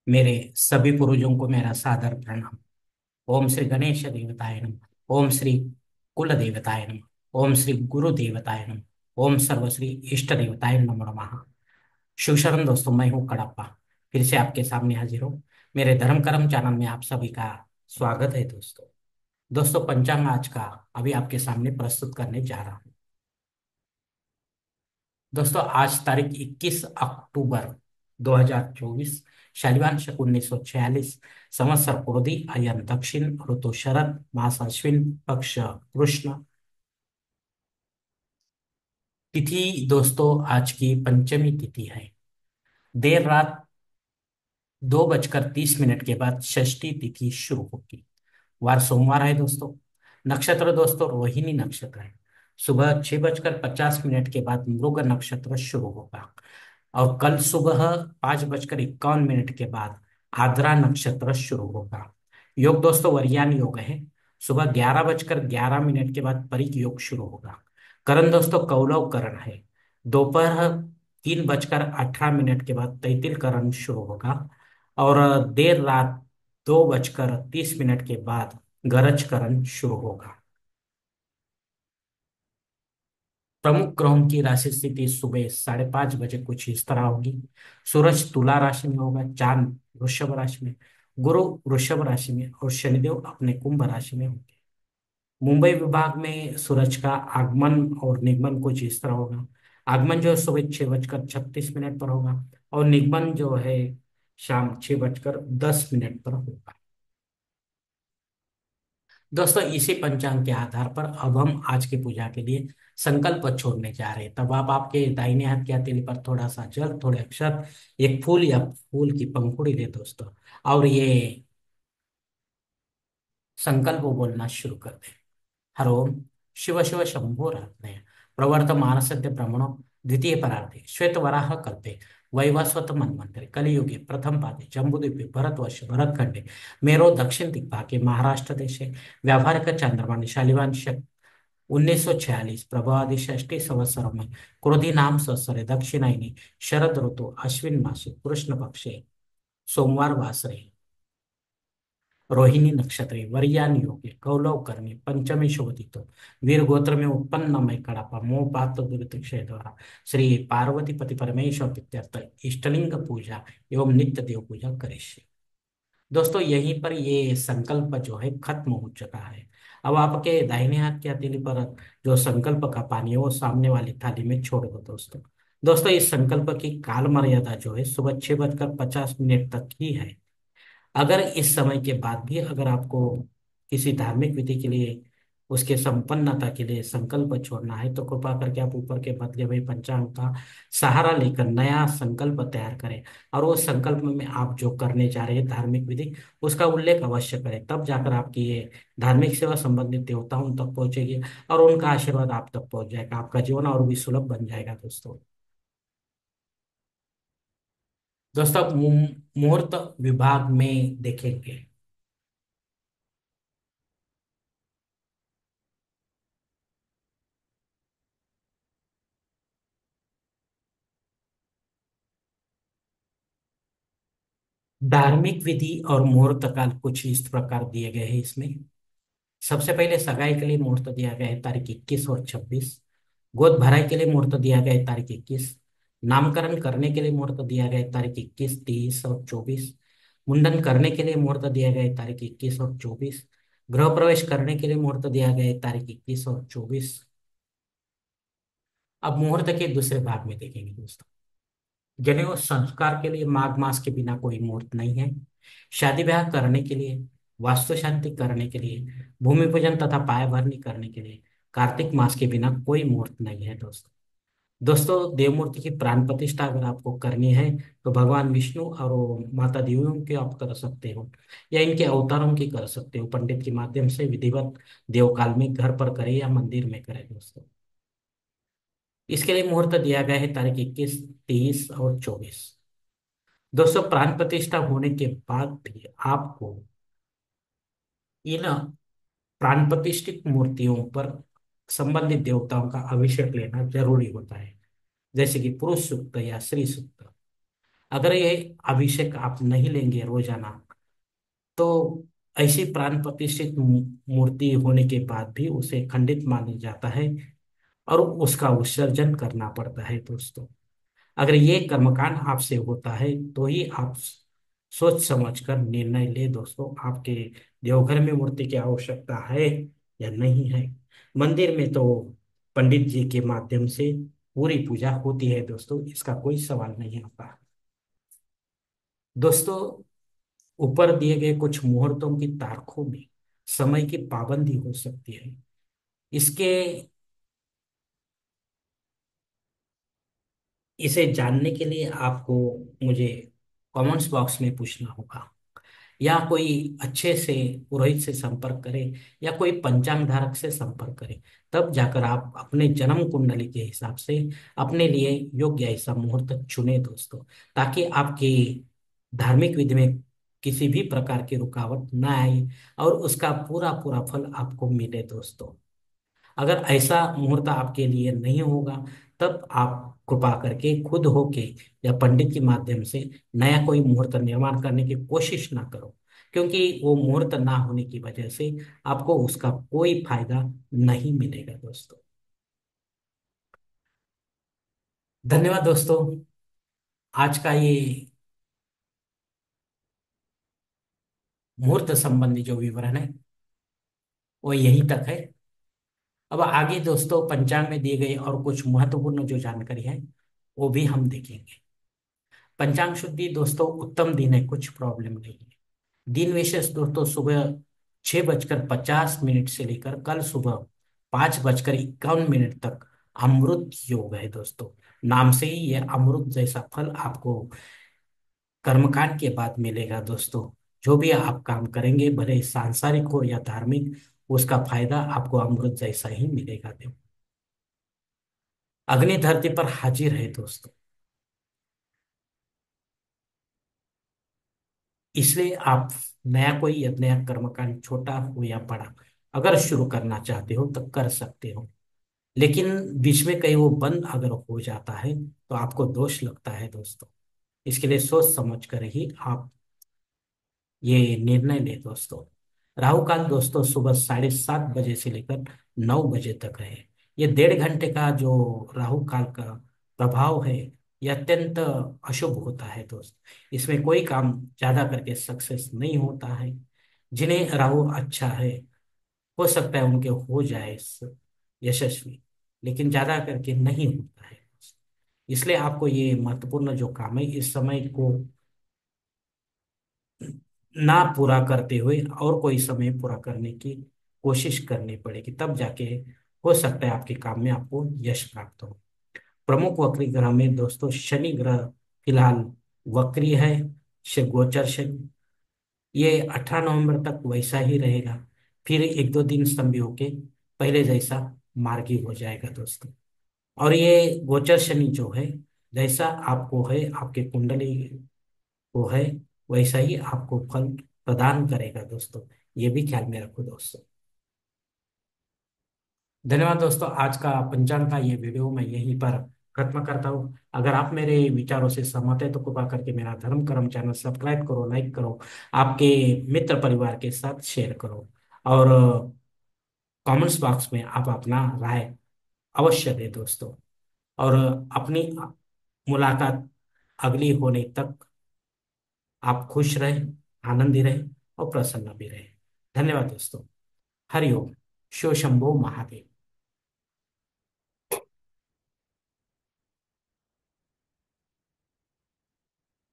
मेरे सभी पूर्वजों को मेरा सादर प्रणाम। ओम श्री गणेश देवताय नमः। ओम श्री कुल देवताय नमः। ओम श्री गुरु देवताय नमः। ओम सर्वश्री इष्ट देवताय नमो नमः। शिव शरण दोस्तों, मैं हूँ कड़प्पा। फिर से आपके सामने हाजिर हूँ। मेरे धर्म कर्म चैनल में आप सभी का स्वागत है दोस्तों। दोस्तों, पंचांग आज का अभी आपके सामने प्रस्तुत करने जा रहा हूँ। दोस्तों, आज तारीख 21 अक्टूबर 2024, शालिवान शक 1946, संवत्सर क्रोधी, अयन दक्षिण, ऋतु शरद, मास अश्विन, पक्ष कृष्ण, तिथि दोस्तों आज की पंचमी तिथि है। देर रात 2:30 के बाद षष्ठी तिथि शुरू होगी। वार सोमवार है दोस्तों। नक्षत्र दोस्तों रोहिणी नक्षत्र है। सुबह 6:50 के बाद मृग नक्षत्र शुरू होगा। और कल सुबह 5:51 के बाद आद्रा नक्षत्र शुरू होगा। योग दोस्तों वरयान योग है। सुबह 11:11 के बाद परिक योग शुरू होगा। करण दोस्तों कौलव करण है। दोपहर 3:18 के बाद तैतिल करण शुरू होगा। और देर रात 2:30 के बाद गरज करण शुरू होगा। प्रमुख ग्रहों की राशि स्थिति सुबह 5:30 कुछ इस तरह होगी। सूरज तुला राशि में होगा, चांद वृषभ राशि में, गुरु वृषभ राशि में और शनिदेव अपने कुंभ राशि में होंगे। मुंबई विभाग में सूरज का आगमन और निगमन कुछ इस तरह होगा। आगमन जो है सुबह 6:36 पर होगा। और निगमन जो है शाम 6:10 पर होगा। दोस्तों, इसी पंचांग के आधार पर अब हम आज की पूजा के लिए संकल्प छोड़ने जा रहे हैं। तब आप आपके दाहिने हाथ की हथेली पर थोड़ा सा जल, थोड़े अक्षर, एक फूल या फूल की पंखुड़ी ले दोस्तों। और ये संकल्प बोलना शुरू कर दें। हरोम शिव शिव शंभो रत्नय प्रवर्त मानसद्य ब्रह्मणो द्वितीय परार्धे श्वेत वराह कल्पे वैवस्वत मन्वंतरे कलियुगे प्रथम पादे जम्बूद्वीपे भरतवर्ष भरतखंडे मेरो दक्षिण दिग्भागे महाराष्ट्र देशे व्यावहारिक चंद्रमानि शालिवान शक 1946 प्रभावादि षष्ठी संवत्सरों में क्रोधी नाम संवत्सरे दक्षिणायनी शरद ऋतु अश्विन मासे कृष्ण पक्षे सोमवार वासरे रोहिणी नक्षत्रे वर्यान योगे कौलव कर्णे पंचमी शोधितो वीर गोत्र में उत्पन्न मैं कड़ापा मोह पात्र दुरितक्षय द्वारा श्री पार्वती पति परमेश्वर प्रीत्यर्थ इष्टलिंग पूजा एवं नित्य देव पूजा करिष्ये। दोस्तों, यहीं पर ये संकल्प जो है खत्म हो चुका है। अब आपके दाहिने हाथ की हथेली पर जो संकल्प का पानी है वो सामने वाली थाली में छोड़ दो दोस्तों। दोस्तों, इस संकल्प की काल मर्यादा जो है सुबह 6:50 तक ही है। अगर इस समय के बाद भी अगर आपको किसी धार्मिक विधि के लिए उसके संपन्नता के लिए संकल्प छोड़ना है तो कृपा करके आप ऊपर के बदले हुए पंचांग का सहारा लेकर नया संकल्प तैयार करें। और उस संकल्प में आप जो करने जा रहे हैं धार्मिक विधि उसका उल्लेख अवश्य करें। तब जाकर आपकी ये धार्मिक सेवा संबंधित देवताओं तक पहुंचेगी और उनका आशीर्वाद आप तक पहुंच जाएगा। आपका जीवन और भी सुलभ बन जाएगा दोस्तों। दोस्तों, अब मुहूर्त विभाग में देखेंगे। धार्मिक विधि और मुहूर्त काल कुछ इस प्रकार दिए गए हैं इसमें। सबसे पहले सगाई के लिए मुहूर्त दिया गया है तारीख 21 और 26। गोद भराई के लिए मुहूर्त दिया गया है तारीख 21। नामकरण करने के लिए मुहूर्त दिया गया है तारीख 21, 30 और 24। मुंडन करने के लिए मुहूर्त दिया गया है तारीख 21 और 24। गृह प्रवेश करने के लिए मुहूर्त दिया गया है तारीख 21 और 24। अब मुहूर्त के दूसरे भाग में देखेंगे दोस्तों। जनेऊ संस्कार के लिए माघ मास के बिना कोई मुहूर्त नहीं है। शादी ब्याह करने के लिए, वास्तु शांति करने के लिए, भूमि पूजन तथा पाय भरनी करने के लिए कार्तिक मास के बिना कोई मुहूर्त नहीं है दोस्तों। दोस्तों, देवमूर्ति की प्राण प्रतिष्ठा अगर आपको करनी है तो भगवान विष्णु और वो माता देवियों की आप कर सकते हो या इनके अवतारों की कर सकते हो। पंडित के माध्यम से विधिवत देवकाल में घर पर करें या मंदिर में करें दोस्तों। इसके लिए मुहूर्त दिया गया है तारीख 21, 30 और 24। दोस्तों, प्राण प्रतिष्ठा होने के बाद भी आपको इन प्राण प्रतिष्ठित मूर्तियों पर संबंधित देवताओं का अभिषेक लेना जरूरी होता है, जैसे कि पुरुष सूक्त या स्त्री सूक्त। अगर ये अभिषेक आप नहीं लेंगे रोजाना, तो ऐसी प्राण प्रतिष्ठित मूर्ति होने के बाद भी उसे खंडित माना जाता है और उसका विसर्जन करना पड़ता है दोस्तों। अगर ये कर्मकांड आपसे होता है तो ही आप सोच समझ कर निर्णय ले दोस्तों, आपके देवघर में मूर्ति की आवश्यकता है या नहीं है। मंदिर में तो पंडित जी के माध्यम से पूरी पूजा होती है दोस्तों, इसका कोई सवाल नहीं आता। दोस्तों, ऊपर दिए गए कुछ मुहूर्तों की तारीखों में समय की पाबंदी हो सकती है। इसके इसे जानने के लिए आपको मुझे कमेंट्स बॉक्स में पूछना होगा, या कोई अच्छे से पुरोहित से संपर्क करें, या कोई पंचांग धारक से संपर्क करें। तब जाकर आप अपने जन्म कुंडली के हिसाब से अपने लिए योग्य ऐसा मुहूर्त चुने दोस्तों, ताकि आपकी धार्मिक विधि में किसी भी प्रकार की रुकावट न आए और उसका पूरा पूरा फल आपको मिले दोस्तों। अगर ऐसा मुहूर्त आपके लिए नहीं होगा, तब आप कृपा करके खुद होके या पंडित के माध्यम से नया कोई मुहूर्त निर्माण करने की कोशिश ना करो, क्योंकि वो मुहूर्त ना होने की वजह से आपको उसका कोई फायदा नहीं मिलेगा दोस्तों। धन्यवाद दोस्तों। आज का ये मुहूर्त संबंधी जो विवरण है वो यहीं तक है। अब आगे दोस्तों पंचांग में दिए गए और कुछ महत्वपूर्ण जो जानकारी है वो भी हम देखेंगे। पंचांग शुद्धि दोस्तों उत्तम दिन है, कुछ प्रॉब्लम नहीं है। दिन विशेष दोस्तों सुबह 6:50 से लेकर कल सुबह 5:51 तक अमृत योग है दोस्तों। नाम से ही यह अमृत जैसा फल आपको कर्मकांड के बाद मिलेगा दोस्तों। जो भी आप काम करेंगे, भले सांसारिक हो या धार्मिक, उसका फायदा आपको अमृत जैसा ही मिलेगा। अग्नि धरती पर हाजिर है दोस्तों, इसलिए आप नया कोई या नया कर्मकांड छोटा हो या बड़ा अगर शुरू करना चाहते हो तो कर सकते हो। लेकिन बीच में कहीं वो बंद अगर हो जाता है तो आपको दोष लगता है दोस्तों। इसके लिए सोच समझ कर ही आप ये निर्णय ले दोस्तों। राहु काल दोस्तों सुबह 7:30 से लेकर 9 बजे तक है। ये 1.5 घंटे का जो राहु काल का प्रभाव है, ये अत्यंत अशुभ होता है दोस्त। इसमें कोई काम ज्यादा करके सक्सेस नहीं होता है। जिन्हें राहु अच्छा है, हो सकता है उनके हो जाए यशस्वी, लेकिन ज्यादा करके नहीं होता है। इसलिए आपको ये महत्वपूर्ण जो काम है इस समय को ना पूरा करते हुए और कोई समय पूरा करने की कोशिश करनी पड़ेगी, तब जाके हो सकता है आपके काम में आपको यश प्राप्त हो। प्रमुख वक्री ग्रह में दोस्तों शनि ग्रह फिलहाल वक्री है, गोचर शनि। ये 18 नवंबर तक वैसा ही रहेगा, फिर 1-2 दिन स्तंभी होके पहले जैसा मार्गी हो जाएगा दोस्तों। और ये गोचर शनि जो है, जैसा आपको है आपके कुंडली को है, वैसा ही आपको फल प्रदान करेगा दोस्तों। ये भी ख्याल में रखो दोस्तों। धन्यवाद दोस्तों। आज का पंचांग का ये वीडियो मैं यहीं पर खत्म करता हूँ। अगर आप मेरे विचारों से सहमत है तो कृपा करके मेरा धर्म कर्म चैनल सब्सक्राइब करो, लाइक करो, आपके मित्र परिवार के साथ शेयर करो, और कमेंट्स बॉक्स में आप अपना राय अवश्य दें दोस्तों। और अपनी मुलाकात अगली होने तक आप खुश रहें, आनंदी रहें और प्रसन्न भी रहें। धन्यवाद दोस्तों। हरिओम। शिव शंभो महादेव।